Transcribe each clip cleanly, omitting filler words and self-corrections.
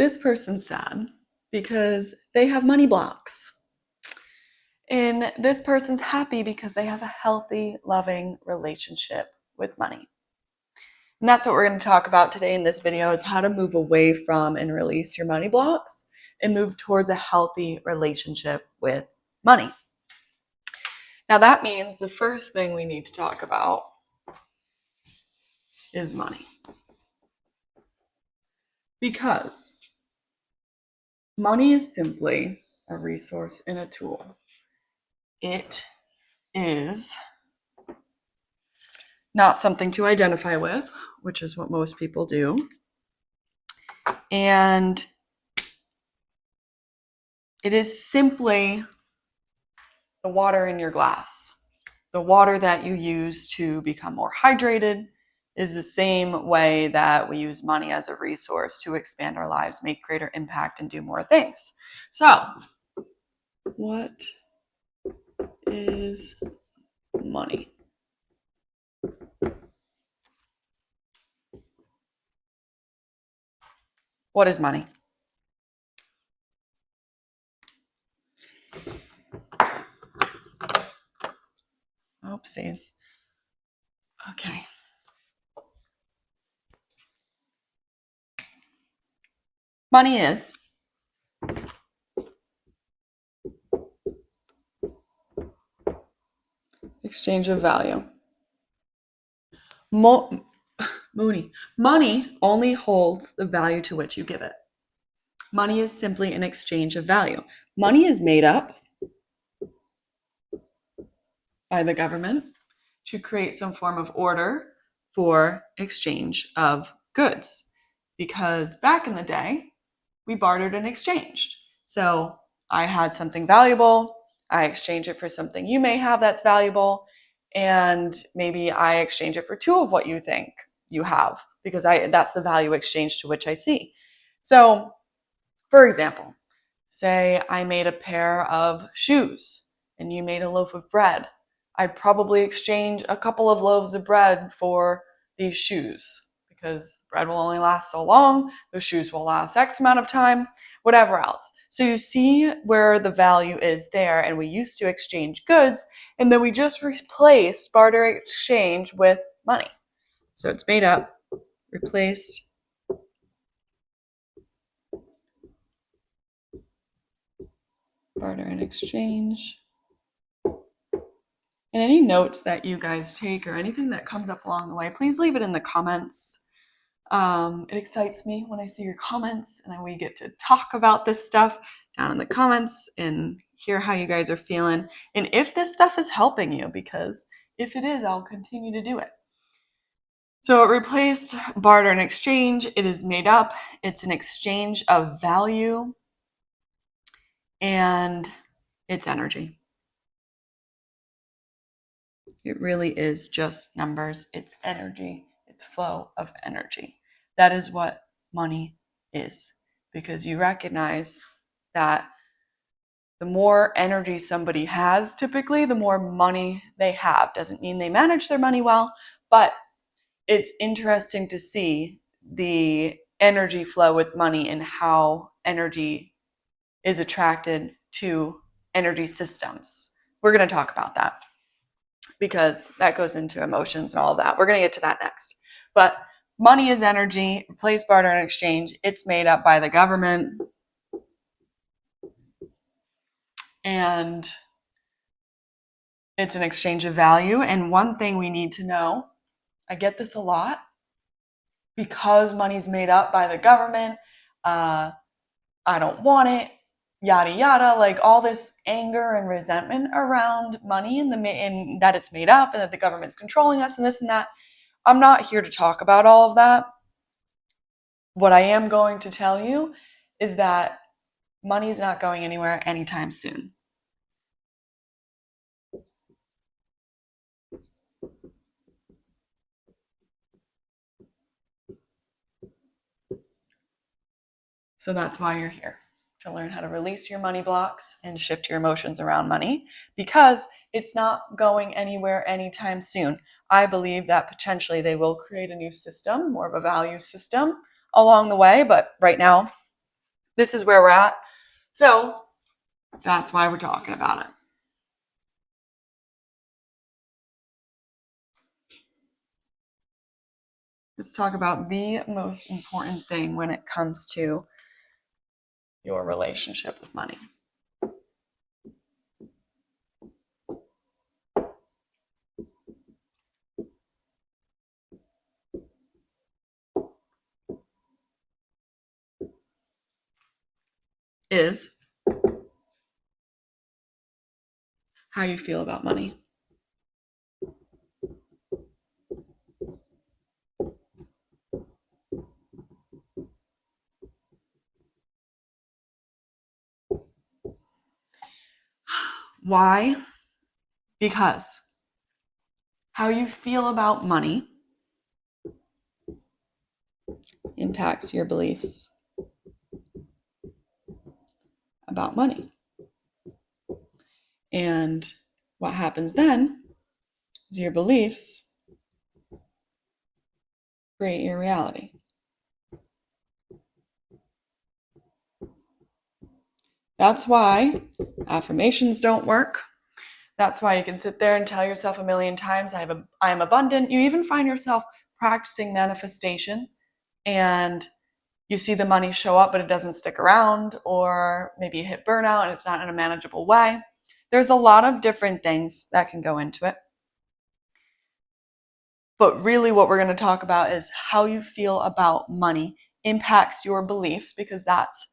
this person's sad because they have money blocks. And this person's happy because they have a healthy, loving relationship with money. And that's what we're going to talk about today in this video, is how to move away from and release your money blocks and move towards a healthy relationship with money. Now that means the first thing we need to talk about is money. Because money is simply a resource and a tool. It is not something to identify with, which is what most people do. And it is simply the water in your glass. The water that you use to become more hydrated is the same way that we use money as a resource to expand our lives, make greater impact, and do more things. So, what is money? What is money? Oopsies. Okay. Money is exchange of value. Money only holds the value to which you give it. Money is simply an exchange of value. Money is made up by the government to create some form of order for exchange of goods. Because back in the day, we bartered and exchanged. So I had something valuable, I exchange it for something you may have that's valuable, and maybe I exchange it for two of what you think you have, because that's the value exchange to which I see. So, for example, say I made a pair of shoes and you made a loaf of bread. I'd probably exchange a couple of loaves of bread for these shoes, because bread will only last so long, those shoes will last X amount of time, whatever else. So you see where the value is there, and we used to exchange goods, and then we just replaced barter exchange with money. So it's made up, replaced, barter and exchange. And any notes that you guys take or anything that comes up along the way, please leave it in the comments. It excites me when I see your comments, and then we get to talk about this stuff down in the comments and hear how you guys are feeling. And if this stuff is helping you, because if it is, I'll continue to do it. So it replaced barter and exchange. It is made up. It's an exchange of value, and it's energy. It really is just numbers. It's energy. It's flow of energy. That is what money is, because you recognize that the more energy somebody has, typically, the more money they have. Doesn't mean they manage their money well, but it's interesting to see the energy flow with money and how energy is attracted to energy systems. We're going to talk about that, because that goes into emotions and all of that. We're going to get to that next. But money is energy, replace barter and exchange. It's made up by the government. And it's an exchange of value. And one thing we need to know, I get this a lot, because money's made up by the government, I don't want it, yada yada, like all this anger and resentment around money and that it's made up and that the government's controlling us and this and that. I'm not here to talk about all of that. What I am going to tell you is that money is not going anywhere anytime soon. So that's why you're here, to learn how to release your money blocks and shift your emotions around money, because it's not going anywhere anytime soon. I believe that potentially they will create a new system, more of a value system along the way, but right now this is where we're at. So that's why we're talking about it. Let's talk about the most important thing when it comes to your relationship with money. Is how you feel about money. Why? Because how you feel about money impacts your beliefs about money. And what happens then is your beliefs create your reality. That's why affirmations don't work. That's why you can sit there and tell yourself a million times, I am abundant. You even find yourself practicing manifestation and you see the money show up, but it doesn't stick around, or maybe you hit burnout and it's not in a manageable way. There's a lot of different things that can go into it. But really what we're going to talk about is how you feel about money impacts your beliefs, because that's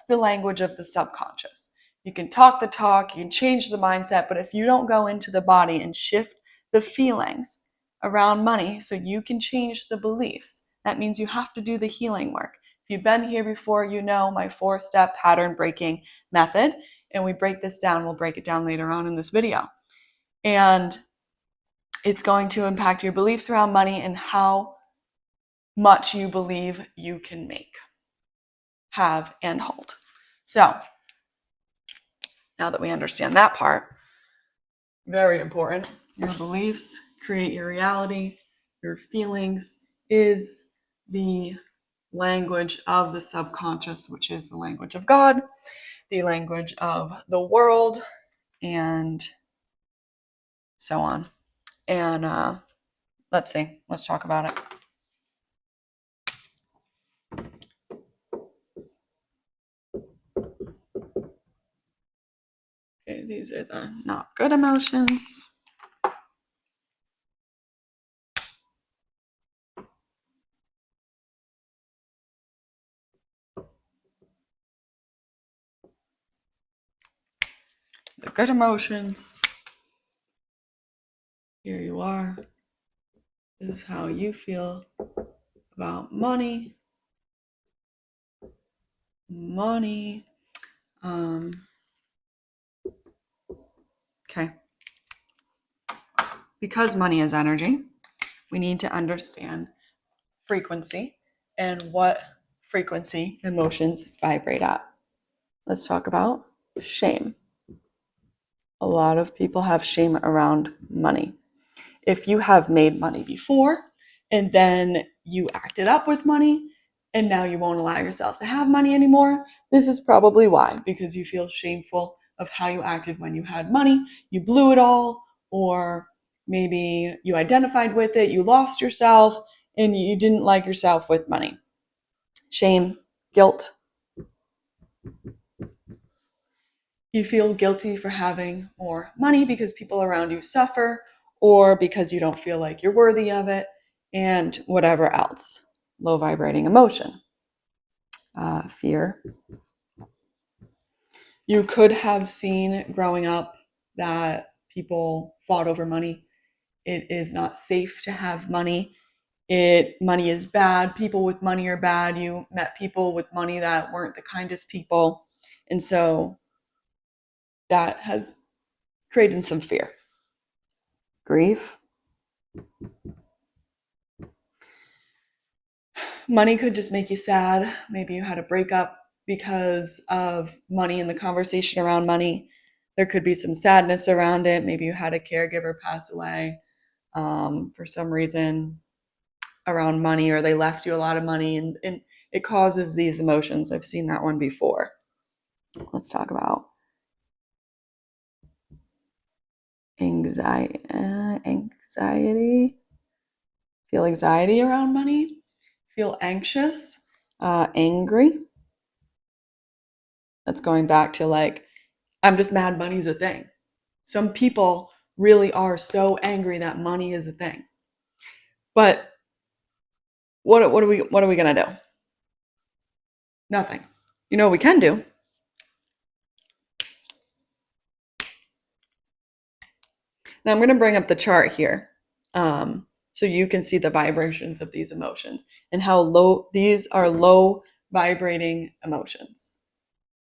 the language of the subconscious. You can talk the talk, you can change the mindset, but if you don't go into the body and shift the feelings around money so you can change the beliefs, that means you have to do the healing work. If you've been here before, you know my 4-step pattern breaking method, and we break this down. We'll break it down later on in this video. And it's going to impact your beliefs around money and how much you believe you can make, have, and hold. So now that we understand that part, very important, your beliefs create your reality. Your feelings is the language of the subconscious, which is the language of God, the language of the world, and so on. And let's talk about it. Okay, these are the not good emotions. The good emotions. Here you are. This is how you feel about money. Money. Okay. Because money is energy, we need to understand frequency and what frequency emotions vibrate at. Let's talk about shame. A lot of people have shame around money. If you have made money before and then you acted up with money and now you won't allow yourself to have money anymore, this is probably why, because you feel shameful of how you acted when you had money. You blew it all, or maybe you identified with it, you lost yourself, and you didn't like yourself with money. Shame, guilt. You feel guilty for having more money because people around you suffer, or because you don't feel like you're worthy of it, and whatever else. Low vibrating emotion. Fear. You could have seen growing up that people fought over money. It is not safe to have money. Money is bad. People with money are bad. You met people with money that weren't the kindest people. And so that has created some fear. Grief. Money could just make you sad. Maybe you had a breakup because of money and the conversation around money. There could be some sadness around it. Maybe you had a caregiver pass away for some reason around money, or they left you a lot of money. And it causes these emotions. I've seen that one before. Let's talk about anxiety. Feel anxiety around money. Feel anxious, angry. That's going back to like, I'm just mad money's a thing. Some people really are so angry that money is a thing. But what are we gonna do? Nothing. You know what we can do? Now I'm gonna bring up the chart here, so you can see the vibrations of these emotions and how low these are. Low vibrating emotions.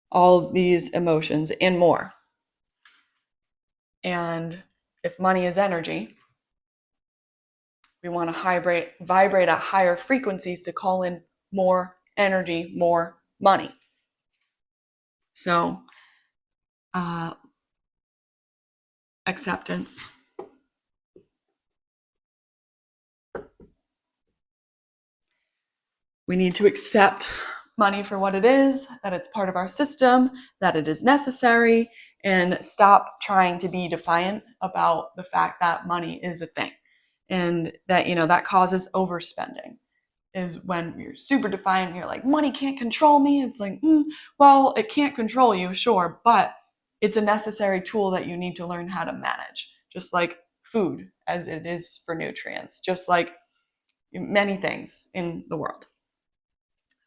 All of these emotions and more. And if money is energy, we want to vibrate at higher frequencies to call in more energy, more money. So, acceptance. We need to accept money for what it is, that it's part of our system, that it is necessary, and stop trying to be defiant about the fact that money is a thing. And that, that causes overspending. Is when you're super defiant and you're like, money can't control me. It's like, well, it can't control you, sure, but it's a necessary tool that you need to learn how to manage. Just like food, as it is for nutrients, just like many things in the world.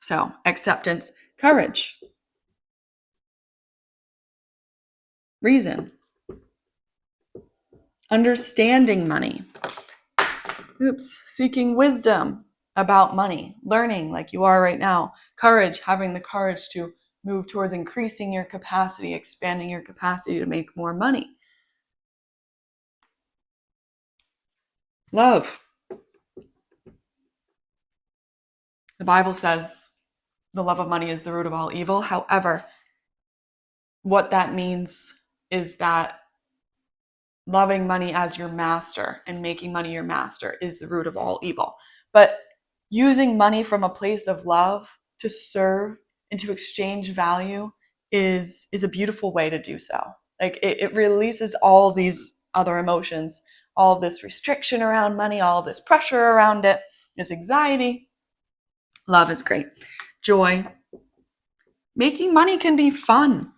So, acceptance, courage, reason, understanding money, seeking wisdom about money, learning like you are right now, courage, having the courage to move towards increasing your capacity, expanding your capacity to make more money. Love. The Bible says the love of money is the root of all evil. However, what that means is that loving money as your master and making money your master is the root of all evil. But using money from a place of love to serve and to exchange value is a beautiful way to do so. Like it releases all these other emotions, all of this restriction around money, all of this pressure around it, this anxiety. Love is great. Joy. Making money can be fun.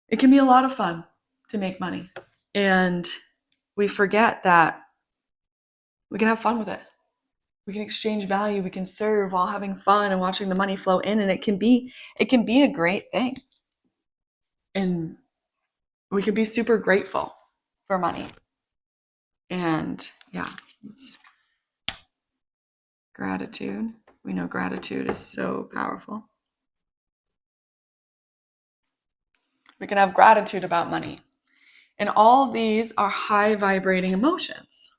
It can be a lot of fun to make money. And we forget that we can have fun with it. We can exchange value. We can serve while having fun and watching the money flow in. And it can be a great thing. And we can be super grateful for money. And yeah, it's gratitude. We know gratitude is so powerful. We can have gratitude about money. And all of these are high vibrating emotions.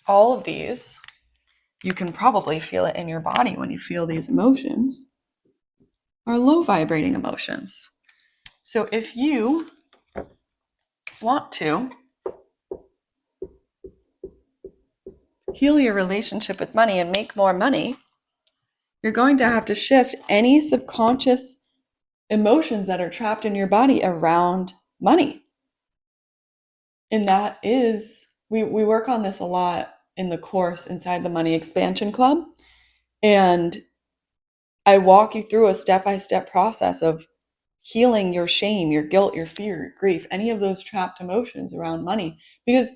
All of these, you can probably feel it in your body when you feel these emotions, are low vibrating emotions. So if you want to heal your relationship with money and make more money, you're going to have to shift any subconscious emotions that are trapped in your body around money. And that is, we work on this a lot in the course inside the Money Expansion Club. And I walk you through a step-by-step process of healing your shame, your guilt, your fear, your grief, any of those trapped emotions around money. Because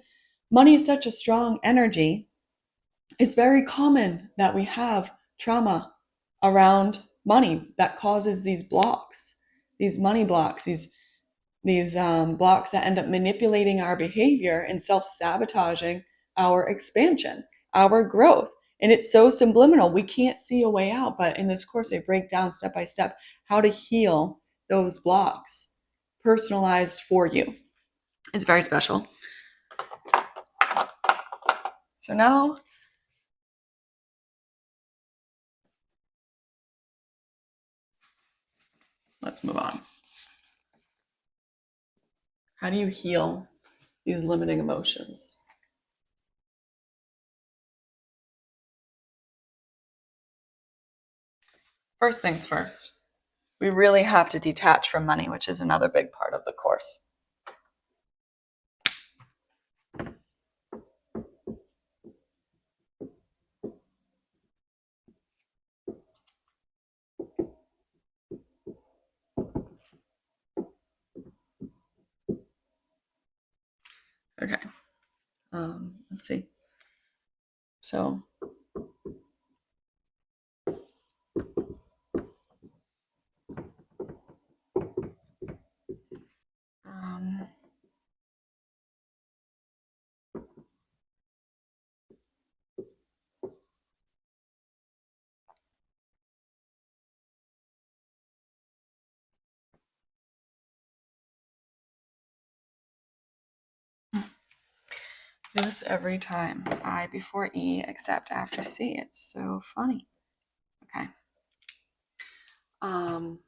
money is such a strong energy. It's very common that we have trauma around money that causes these blocks, these money blocks, these blocks that end up manipulating our behavior and self-sabotaging our expansion, our growth. And it's so subliminal. We can't see a way out. But in this course, I break down step by step how to heal those blocks, personalized for you. It's very special. So now, let's move on. How do you heal these limiting emotions? first things first, we really have to detach from money, which is another big part of the course. Okay. Let's see. So do this every time. I before E, except after C. It's so funny. Okay. I'm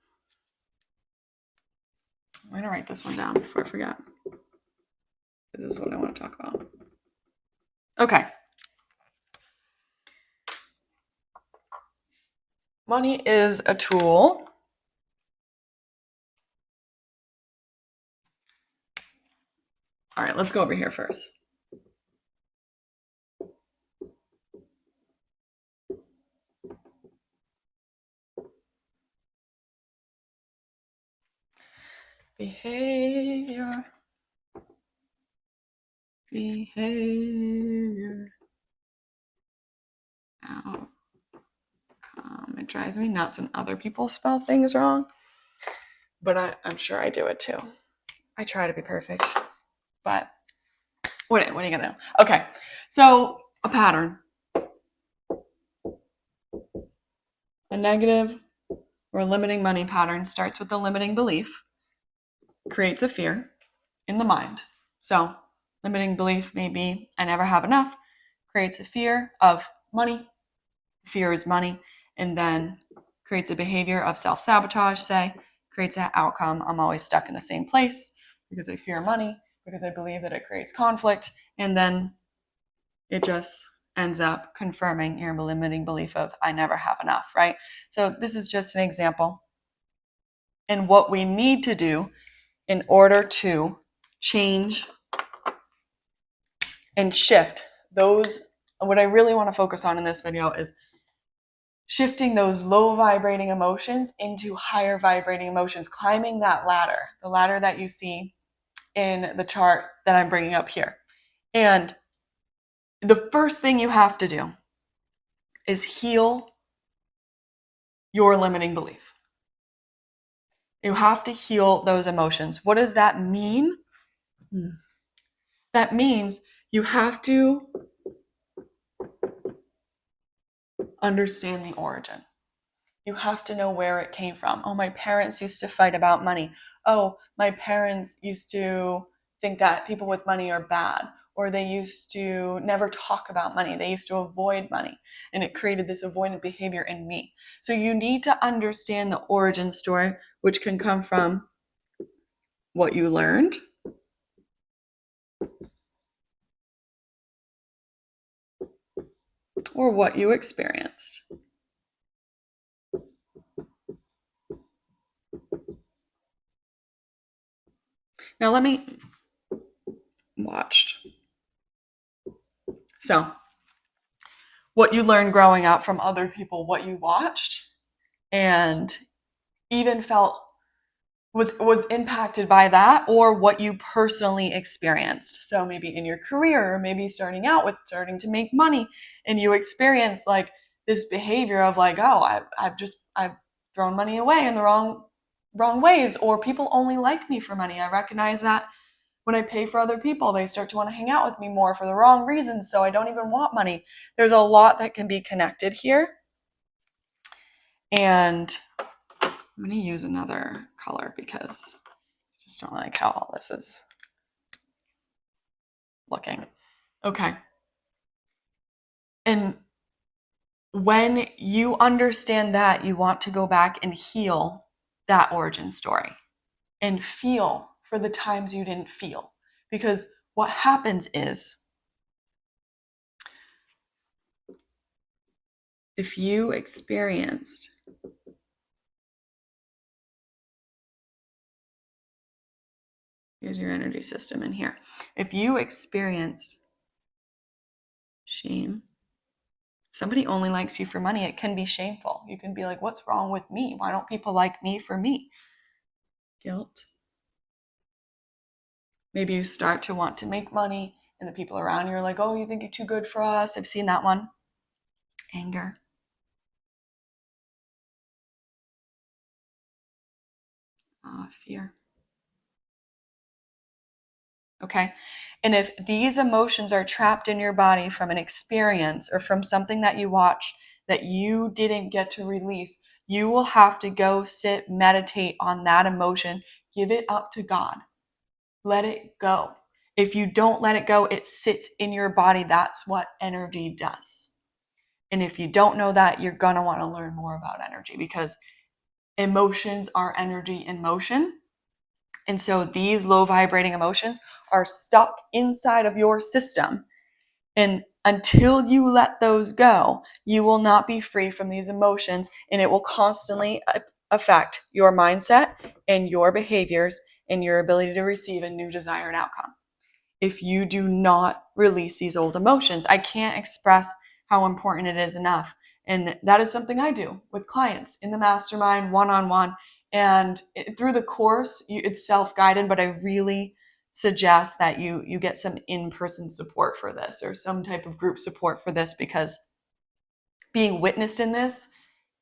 going to write this one down before I forget. This is what I want to talk about. Okay. Money is a tool. All right, let's go over here first. Behavior. Outcome. It drives me nuts when other people spell things wrong, but I'm sure I do it too. I try to be perfect, but what are you gonna do? Okay, so a pattern. A negative or limiting money pattern starts with a limiting belief, creates a fear in the mind. So limiting belief may be, I never have enough, creates a fear of money. Fear is money, and then creates a behavior of self-sabotage, say, creates an outcome, I'm always stuck in the same place because I fear money, because I believe that it creates conflict, and then it just ends up confirming your limiting belief of I never have enough, right? So this is just an example. And what we need to do in order to change and shift those, what I really want to focus on in this video is shifting those low vibrating emotions into higher vibrating emotions, climbing that ladder, the ladder that you see in the chart that I'm bringing up here. And the first thing you have to do is heal your limiting belief. You have to heal those emotions. What does that mean? That means you have to understand the origin. You have to know where it came from. Oh, my parents used to fight about money. Oh, my parents used to think that people with money are bad, or they used to never talk about money. They used to avoid money, and it created this avoidant behavior in me. So you need to understand the origin story, which can come from what you learned, or what you experienced. Now let me watched. So what you learned growing up from other people, what you watched, and even felt was impacted by that, or what you personally experienced. So maybe in your career, or maybe starting out with starting to make money, and you experience like this behavior of like, oh, I've thrown money away in the wrong ways, or people only like me for money. I recognize that when I pay for other people, they start to want to hang out with me more for the wrong reasons, so I don't even want money. There's a lot that can be connected here. And I'm going to use another color because I just don't like how all this is looking. Okay. And when you understand that, you want to go back and heal that origin story and feel for the times you didn't feel. Because what happens is, if you experienced Here's your energy system in here. If you experienced shame, somebody only likes you for money, it can be shameful. You can be like, what's wrong with me? Why don't people like me for me? Guilt. Maybe you start to want to make money and the people around you are like, oh, you think you're too good for us? I've seen that one. Anger. Fear. Okay. And if these emotions are trapped in your body from an experience or from something that you watched that you didn't get to release, you will have to go sit, meditate on that emotion, give it up to God. Let it go. If you don't let it go, it sits in your body. That's what energy does. And if you don't know that, you're going to want to learn more about energy because emotions are energy in motion. And so these low vibrating emotions are stuck inside of your system. And until you let those go, you will not be free from these emotions, and it will constantly affect your mindset and your behaviors and your ability to receive a new desired outcome. If you do not release these old emotions, I can't express how important it is enough. And that is something I do with clients in the mastermind, one-on-one. And through the course, it's self-guided, but I really suggest that you get some in-person support for this or some type of group support for this, because being witnessed in this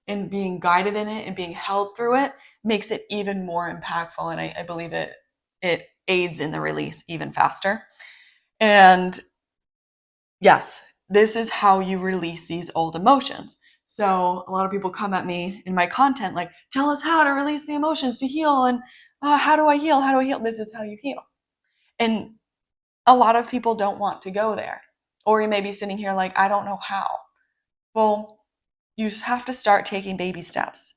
and being guided in it and being held through it makes it even more impactful. And I believe it aids in the release even faster. And yes, this is how you release these old emotions. So a lot of people come at me in my content like, tell us how to release the emotions to heal. And how do I heal? How do I heal? This is how you heal. And a lot of people don't want to go there. Or you may be sitting here like, I don't know how. Well, you just have to start taking baby steps.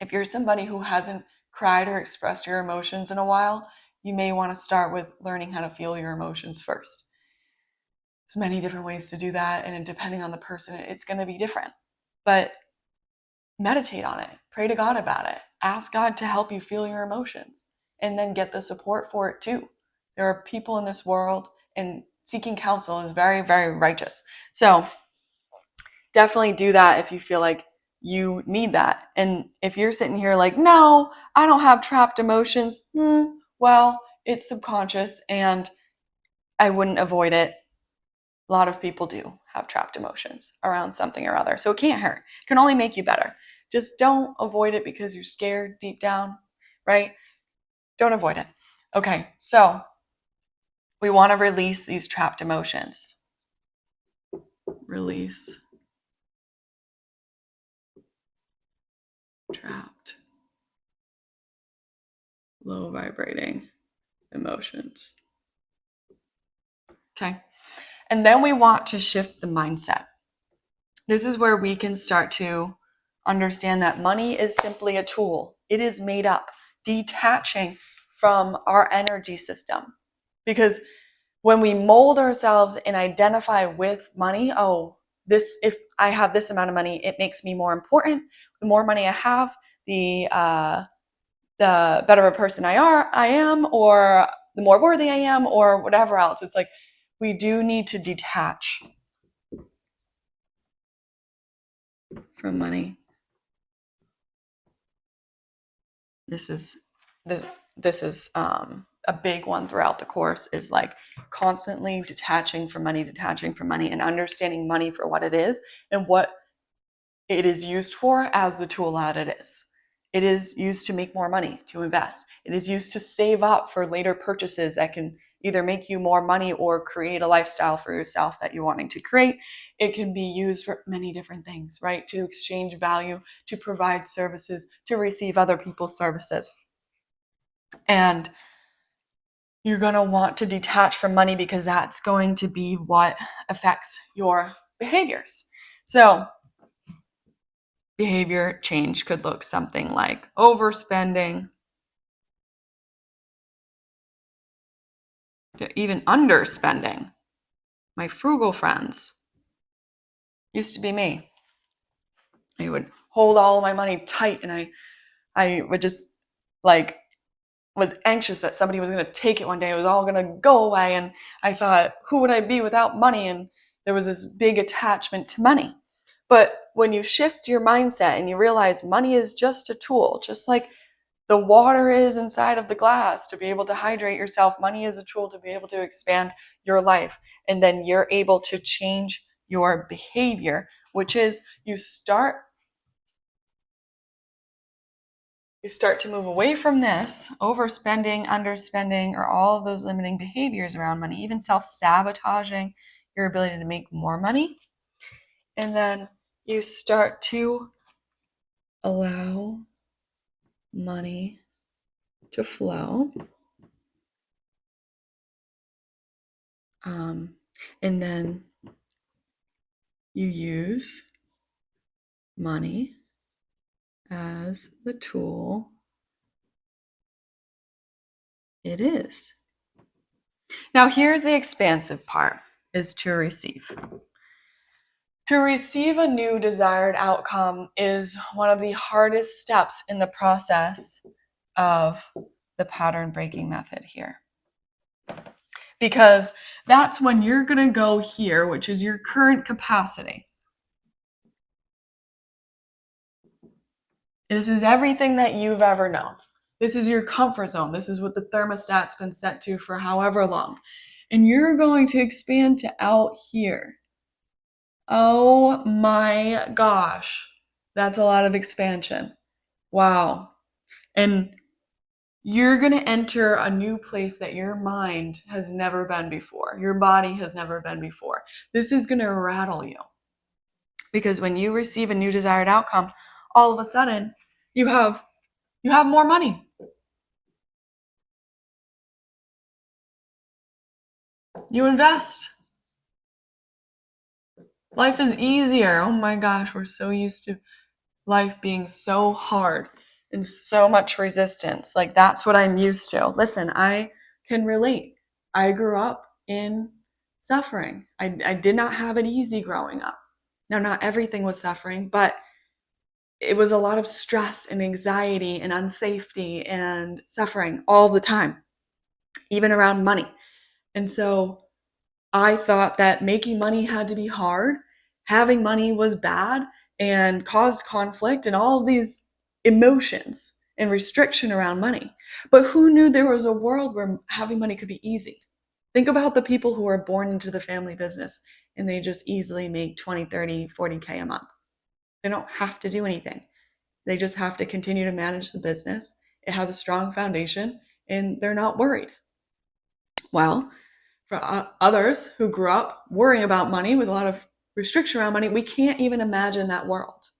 If you're somebody who hasn't cried or expressed your emotions in a while, you may want to start with learning how to feel your emotions first. There's many different ways to do that, and depending on the person, it's going to be different. But meditate on it. Pray to God about it. Ask God to help you feel your emotions, and then get the support for it too. There are people in this world, and seeking counsel is very, very righteous. So definitely do that if you feel like you need that. And if you're sitting here like, no, I don't have trapped emotions, well, it's subconscious and I wouldn't avoid it. A lot of people do have trapped emotions around something or other. So it can't hurt. It can only make you better. Just don't avoid it because you're scared deep down, right? Don't avoid it. Okay, so we want to release these trapped emotions. Release trapped, low vibrating emotions. Okay. And then we want to shift the mindset. This is where we can start to understand that money is simply a tool. It is made up, detaching from our energy system. Because when we mold ourselves and identify with money, if I have this amount of money, it makes me more important. The more money I have, the better a person I am, or the more worthy I am, or whatever else. It's like we do need to detach from money. This is a big one throughout the course, is like constantly detaching from money, and understanding money for what it is and what it is used for as the tool that it is. It is used to make more money, to invest. It is used to save up for later purchases that can either make you more money or create a lifestyle for yourself that you're wanting to create. It can be used for many different things, right? To exchange value, to provide services, to receive other people's services. And you're going to want to detach from money because that's going to be what affects your behaviors. So behavior change could look something like overspending, to even underspending. My frugal friends used to be me. I would hold all of my money tight, and I would just like was anxious that somebody was going to take it one day. It was all going to go away. And I thought, who would I be without money? And there was this big attachment to money. But when you shift your mindset and you realize money is just a tool, just like the water is inside of the glass to be able to hydrate yourself, money is a tool to be able to expand your life. And then you're able to change your behavior, which is you start to move away from this overspending, underspending, or all of those limiting behaviors around money, even self-sabotaging your ability to make more money. And then you start to allow money to flow. And then you use money as the tool it is. Now, here's the expansive part, is to receive. To receive a new desired outcome is one of the hardest steps in the process of the pattern breaking method here. Because that's when you're going to go here, which is your current capacity. This is everything that you've ever known. This is your comfort zone. This is what the thermostat's been set to for however long. And you're going to expand to out here. Oh my gosh. That's a lot of expansion. Wow. And you're going to enter a new place that your mind has never been before. Your body has never been before. This is going to rattle you. Because when you receive a new desired outcome, all of a sudden you have more money. You invest. Life is easier. Oh my gosh, we're so used to life being so hard and so much resistance. Like, that's what I'm used to. Listen, I can relate. I grew up in suffering. I did not have it easy growing up. Now, not everything was suffering, but it was a lot of stress and anxiety and unsafety and suffering all the time, even around money. And so I thought that making money had to be hard, having money was bad and caused conflict and all of these emotions and restriction around money. But who knew there was a world where having money could be easy? Think about the people who are born into the family business and they just easily make 20, 30, 40K a month. They don't have to do anything. They just have to continue to manage the business. It has a strong foundation and they're not worried. Well, for others who grew up worrying about money with a lot of restriction around money, we can't even imagine that world.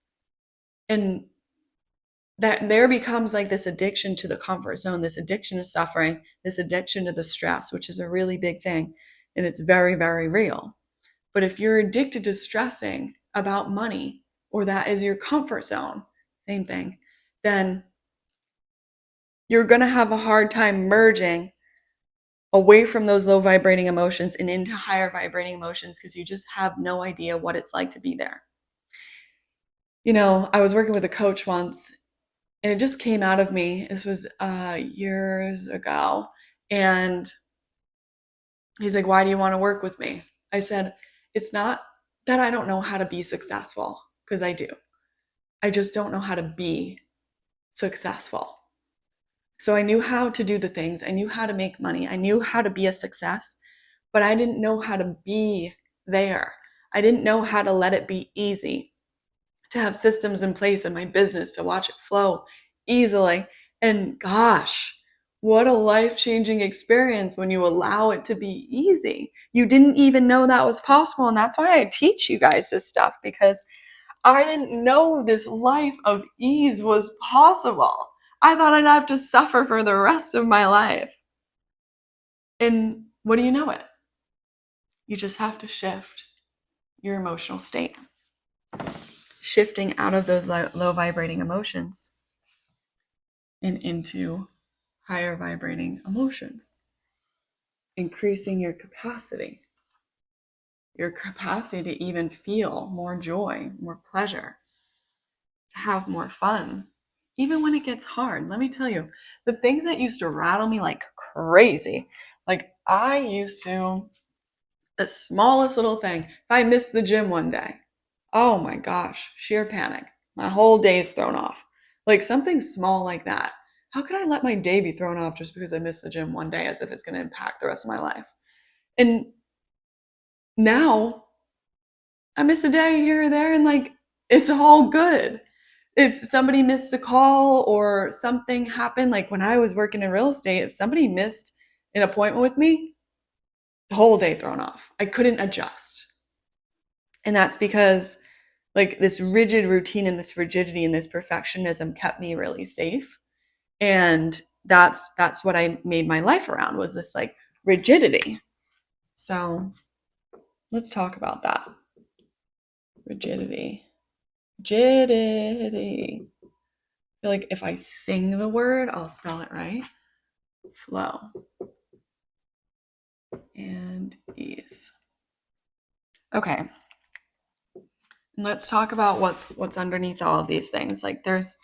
And that there becomes like this addiction to the comfort zone, this addiction to suffering, this addiction to the stress, which is a really big thing. And it's very, very real. But if you're addicted to stressing about money, or that is your comfort zone, same thing, then you're going to have a hard time merging away from those low vibrating emotions and into higher vibrating emotions, because you just have no idea what it's like to be there. You know, I was working with a coach once and it just came out of me. This was years ago. And he's like, why do you want to work with me? I said, it's not that I don't know how to be successful, because I do. I just don't know how to be successful. So I knew how to do the things. I knew how to make money. I knew how to be a success, but I didn't know how to be there. I didn't know how to let it be easy, to have systems in place in my business, to watch it flow easily. And gosh, what a life-changing experience when you allow it to be easy. You didn't even know that was possible. And that's why I teach you guys this stuff, because I didn't know this life of ease was possible. I thought I'd have to suffer for the rest of my life. And what do you know it? You just have to shift your emotional state. Shifting out of those low vibrating emotions and into higher vibrating emotions. Increasing your capacity to even feel more joy, more pleasure, to have more fun, even when it gets hard, let me tell you, the things that used to rattle me like crazy, like I used to, the smallest little thing, if I missed the gym one day, oh my gosh, sheer panic. My whole day's thrown off. Like something small like that. How could I let my day be thrown off just because I missed the gym one day as if it's going to impact the rest of my life? And now I miss a day here or there and like it's all good. If somebody missed a call or something happened, like when I was working in real estate, if somebody missed an appointment with me, the whole day thrown off. I couldn't adjust. And that's because like this rigid routine and this rigidity and this perfectionism kept me really safe. And that's what I made my life around, was this like rigidity. So let's talk about that. Rigidity. Rigidity. I feel like if I sing the word, I'll spell it right. Flow and ease. Okay. Let's talk about what's underneath all of these things. Like there's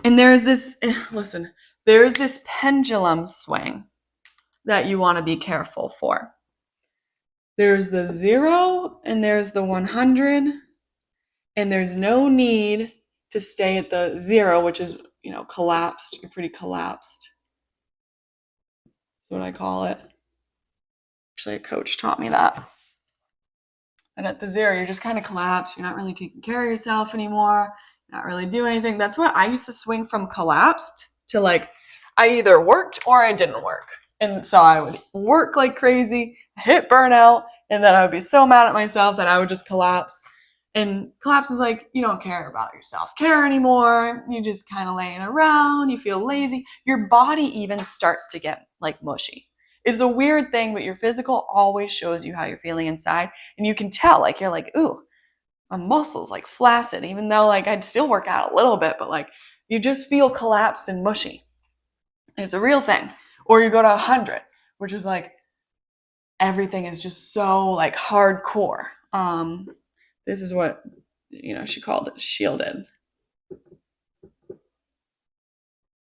this, listen, there's this pendulum swing that you want to be careful for. There's the 0 and there's the 100, and there's no need to stay at the 0, which is, collapsed. You're pretty collapsed. That's what I call it. Actually, a coach taught me that. And at the 0, you're just kind of collapsed. You're not really taking care of yourself anymore. You're not really doing anything. That's what I used to swing from, collapsed to like, I either worked or I didn't work. And so I would work like crazy, hit burnout, and then I would be so mad at myself that I would just collapse. And collapse is like, you don't care about your self-care anymore. You're just kind of laying around. You feel lazy. Your body even starts to get like mushy. It's a weird thing, but your physical always shows you how you're feeling inside. And you can tell, like, you're like, ooh, my muscles like flaccid, even though like I'd still work out a little bit, but like you just feel collapsed and mushy. And it's a real thing. Or you go to 100, which is like everything is just so like hardcore. This is what, she called it shielded.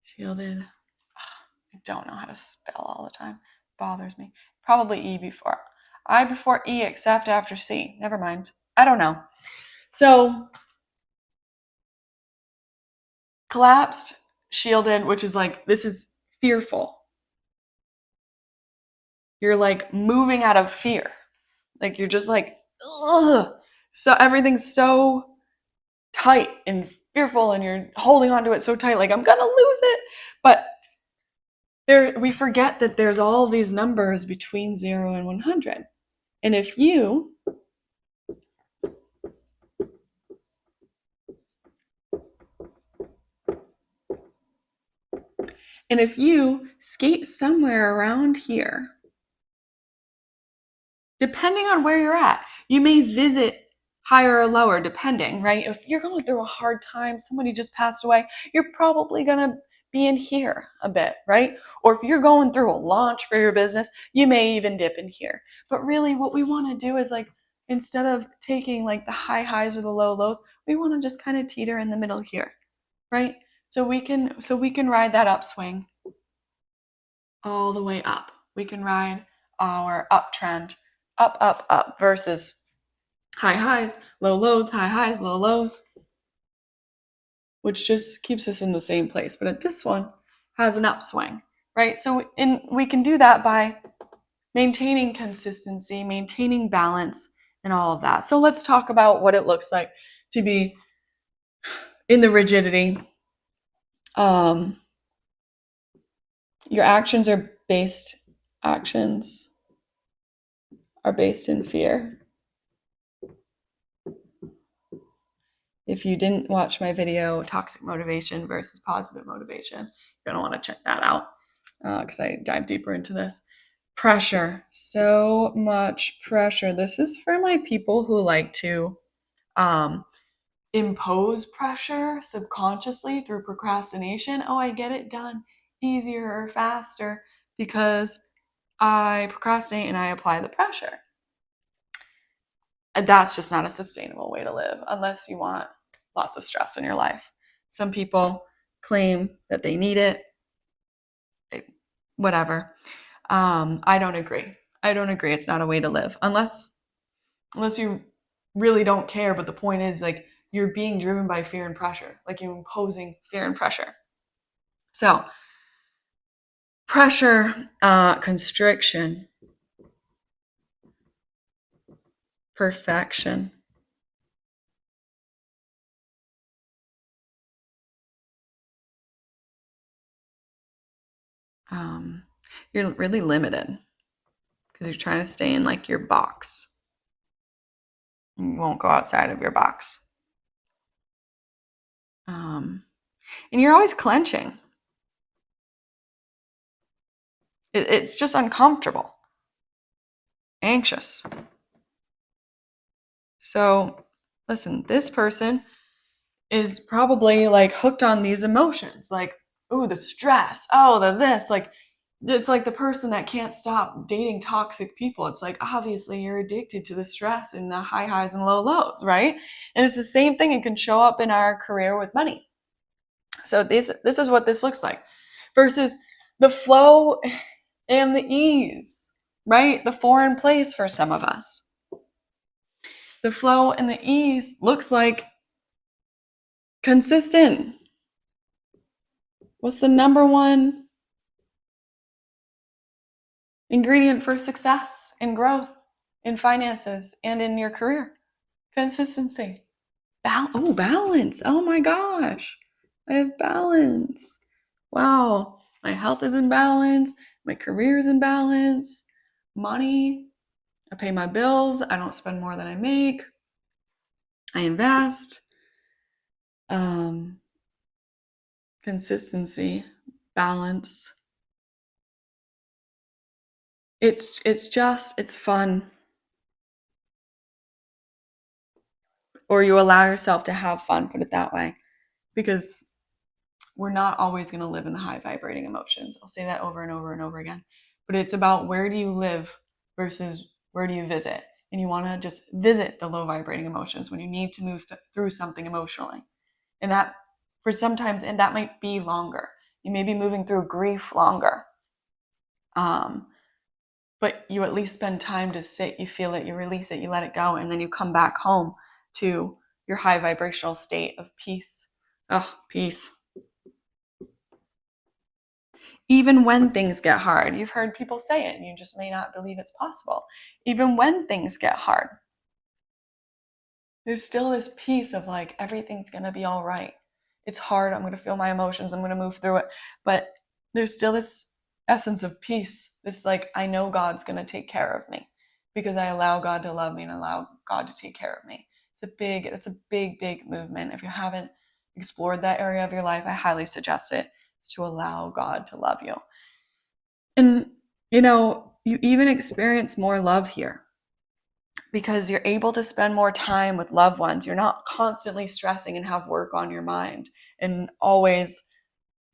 Shielded. I don't know how to spell all the time. Bothers me. Probably E before. I before E, except after C. Never mind. I don't know. So collapsed, shielded, which is like, this is fearful. You're like moving out of fear. Like you're just like, ugh. So everything's so tight and fearful and you're holding onto it so tight, like I'm gonna lose it. But we forget that there's all these numbers between 0 and 100. And if you skate somewhere around here, depending on where you're at, you may visit higher or lower, depending, right? If you're going through a hard time, somebody just passed away, you're probably going to be in here a bit, right? Or if you're going through a launch for your business, you may even dip in here. But really what we want to do is like, instead of taking like the high highs or the low lows, we want to just kind of teeter in the middle here, right? So we can ride that upswing all the way up. We can ride our uptrend up, up, up versus high highs, low lows, high highs, low lows, which just keeps us in the same place. But this one has an upswing, right? So we can do that by maintaining consistency, maintaining balance, and all of that. So let's talk about what it looks like to be in the rigidity. Your actions are based in fear. If you didn't watch my video, toxic motivation versus positive motivation, you're going to want to check that out because I dive deeper into this. Pressure. So much pressure. This is for my people who like to impose pressure subconsciously through procrastination. Oh, I get it done easier or faster because I procrastinate and I apply the pressure. And that's just not a sustainable way to live unless you want lots of stress in your life. Some people claim that they need it. Whatever. I don't agree. It's not a way to live unless you really don't care. But the point is, like, you're being driven by fear and pressure, like you're imposing fear and pressure. So pressure, constriction, perfection. You're really limited because you're trying to stay in like your box. You won't go outside of your box. And you're always clenching. It's just uncomfortable, anxious. So listen, this person is probably like hooked on these emotions, like, ooh, the stress, oh, the this, like, it's like the person that can't stop dating toxic people. It's like, obviously you're addicted to the stress and the high highs and low lows, right? And it's the same thing. It can show up in our career with money. So this is what this looks like versus the flow and the ease, right? The foreign place for some of us. The flow and the ease looks like consistent. What's the number one ingredient for success and growth in finances and in your career? Consistency. Balance. Oh my gosh. I have balance. Wow. My health is in balance. My career is in balance. Money. I pay my bills. I don't spend more than I make. I invest. Consistency. Balance. It's fun. Or you allow yourself to have fun, put it that way. Because we're not always going to live in the high vibrating emotions. I'll say that over and over and over again. But it's about where do you live versus where do you visit. And you want to just visit the low vibrating emotions when you need to move through something emotionally. And that for sometimes, and that might be longer. You may be moving through grief longer. But you at least spend time to sit, you feel it, you release it, you let it go, and then you come back home to your high vibrational state of peace. Oh, peace. Even when things get hard, you've heard people say it and you just may not believe it's possible. Even when things get hard, there's still this piece of like, everything's going to be all right. It's hard. I'm going to feel my emotions. I'm going to move through it. But there's still this essence of peace. This like, I know God's going to take care of me because I allow God to love me and allow God to take care of me. It's a big movement. If you haven't explored that area of your life, I highly suggest it. It's to allow God to love you. And, you even experience more love here because you're able to spend more time with loved ones. You're not constantly stressing and have work on your mind and always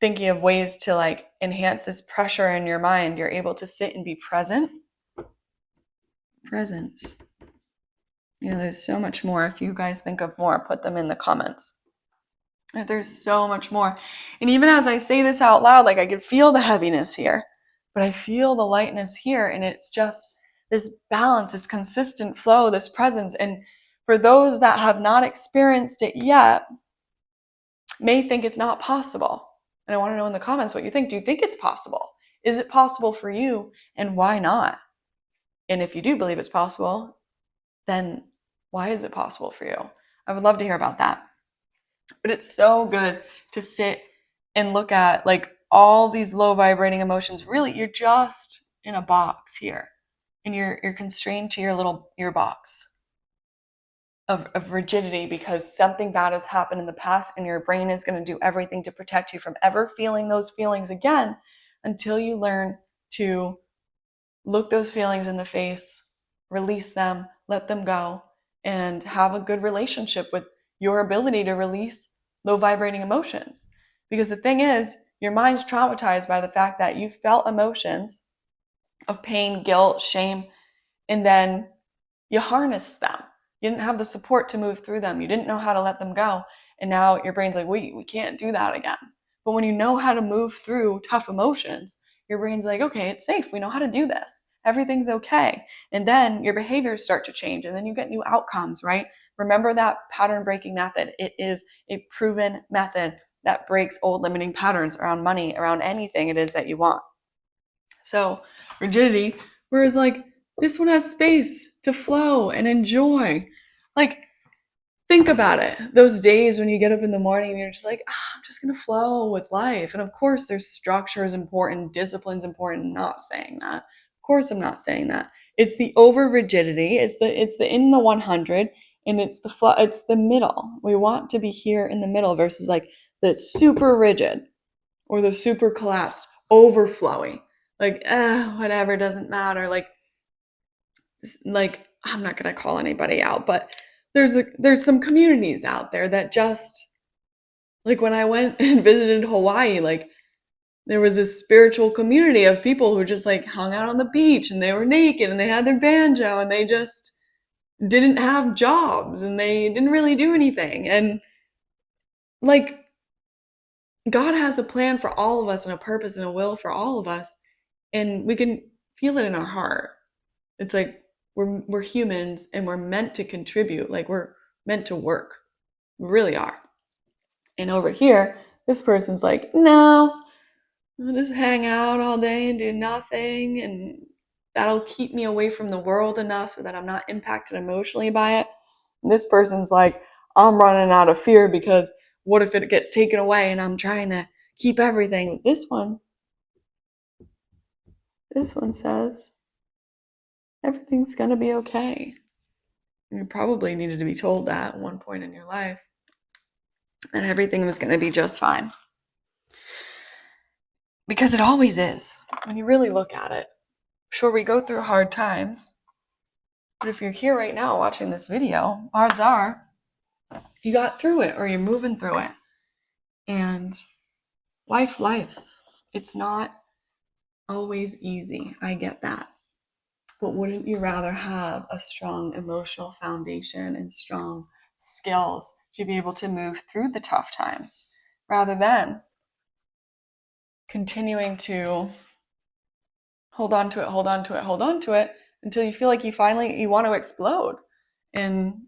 thinking of ways to like enhance this pressure in your mind. You're able to sit and be present. Presence. There's so much more. If you guys think of more, put them in the comments. There's so much more. And even as I say this out loud, like I can feel the heaviness here, but I feel the lightness here. And it's just this balance, this consistent flow, this presence. And for those that have not experienced it yet, may think it's not possible. And I want to know in the comments what you think. Do you think it's possible? Is it possible for you? And why not? And if you do believe it's possible, then why is it possible for you? I would love to hear about that. But it's so good to sit and look at like all these low vibrating emotions. Really, you're just in a box here. And you're constrained to your box of rigidity because something bad has happened in the past and your brain is going to do everything to protect you from ever feeling those feelings again until you learn to look those feelings in the face, release them, let them go, and have a good relationship with your ability to release low vibrating emotions. Because the thing is, your mind's traumatized by the fact that you felt emotions of pain, guilt, shame, and then you harnessed them. You didn't have the support to move through them. You didn't know how to let them go. And now your brain's like, we can't do that again. But when you know how to move through tough emotions, your brain's like, okay, it's safe. We know how to do this. Everything's okay. And then your behaviors start to change and then you get new outcomes, right? Remember that pattern breaking method. It is a proven method that breaks old limiting patterns around money, around anything it is that you want. So rigidity, whereas like this one has space to flow and enjoy. Like, think about it. Those days when you get up in the morning and you're just like, I'm just going to flow with life. And of course, there's structure is important, discipline's important. I'm not saying that. Of course, I'm not saying that. It's the over rigidity. It's the in the 100, and it's the middle. We want to be here in the middle versus like the super rigid or the super collapsed, overflowing. Like, whatever, doesn't matter. Like I'm not going to call anybody out, but there's some communities out there that just, like when I went and visited Hawaii, like there was this spiritual community of people who just like hung out on the beach and they were naked and they had their banjo and they just didn't have jobs and they didn't really do anything. And like God has a plan for all of us and a purpose and a will for all of us, and we can feel it in our heart. It's like we're humans and we're meant to contribute. Like we're meant to work. We really are. And over here, this person's like, no, I'll just hang out all day and do nothing. And that'll keep me away from the world enough so that I'm not impacted emotionally by it. And this person's like, I'm running out of fear because what if it gets taken away and I'm trying to keep everything. This one says, everything's going to be okay. You probably needed to be told that at one point in your life, that everything was going to be just fine. Because it always is, when you really look at it. Sure, we go through hard times, but if you're here right now watching this video, odds are you got through it or you're moving through it. And life's. It's not always easy. I get that. But wouldn't you rather have a strong emotional foundation and strong skills to be able to move through the tough times rather than continuing to hold on to it until you feel like you want to explode. And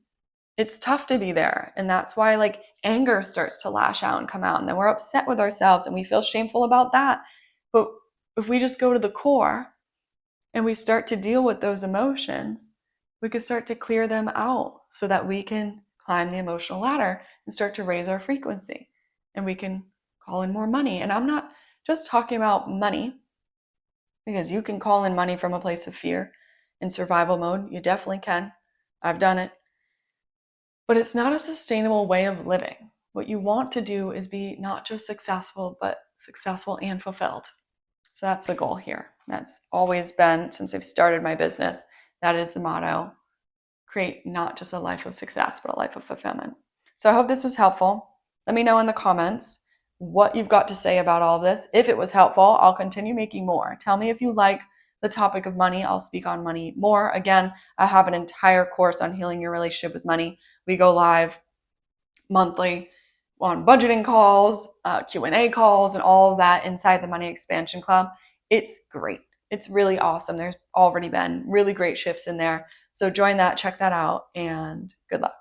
it's tough to be there. And that's why like anger starts to lash out and come out. And then we're upset with ourselves and we feel shameful about that. But if we just go to the core and we start to deal with those emotions, we can start to clear them out so that we can climb the emotional ladder and start to raise our frequency. And we can call in more money. And I'm not just talking about money, because you can call in money from a place of fear in survival mode. You definitely can. I've done it. But it's not a sustainable way of living. What you want to do is be not just successful, but successful and fulfilled. So that's the goal here. That's always been, since I've started my business, that is the motto. Create not just a life of success, but a life of fulfillment. So I hope this was helpful. Let me know in the comments what you've got to say about all of this. If it was helpful, I'll continue making more. Tell me if you like the topic of money. I'll speak on money more. Again, I have an entire course on healing your relationship with money. We go live monthly on budgeting calls, Q&A calls, and all of that inside the Money Expansion Club. It's great. It's really awesome. There's already been really great shifts in there. So join that, check that out, and good luck.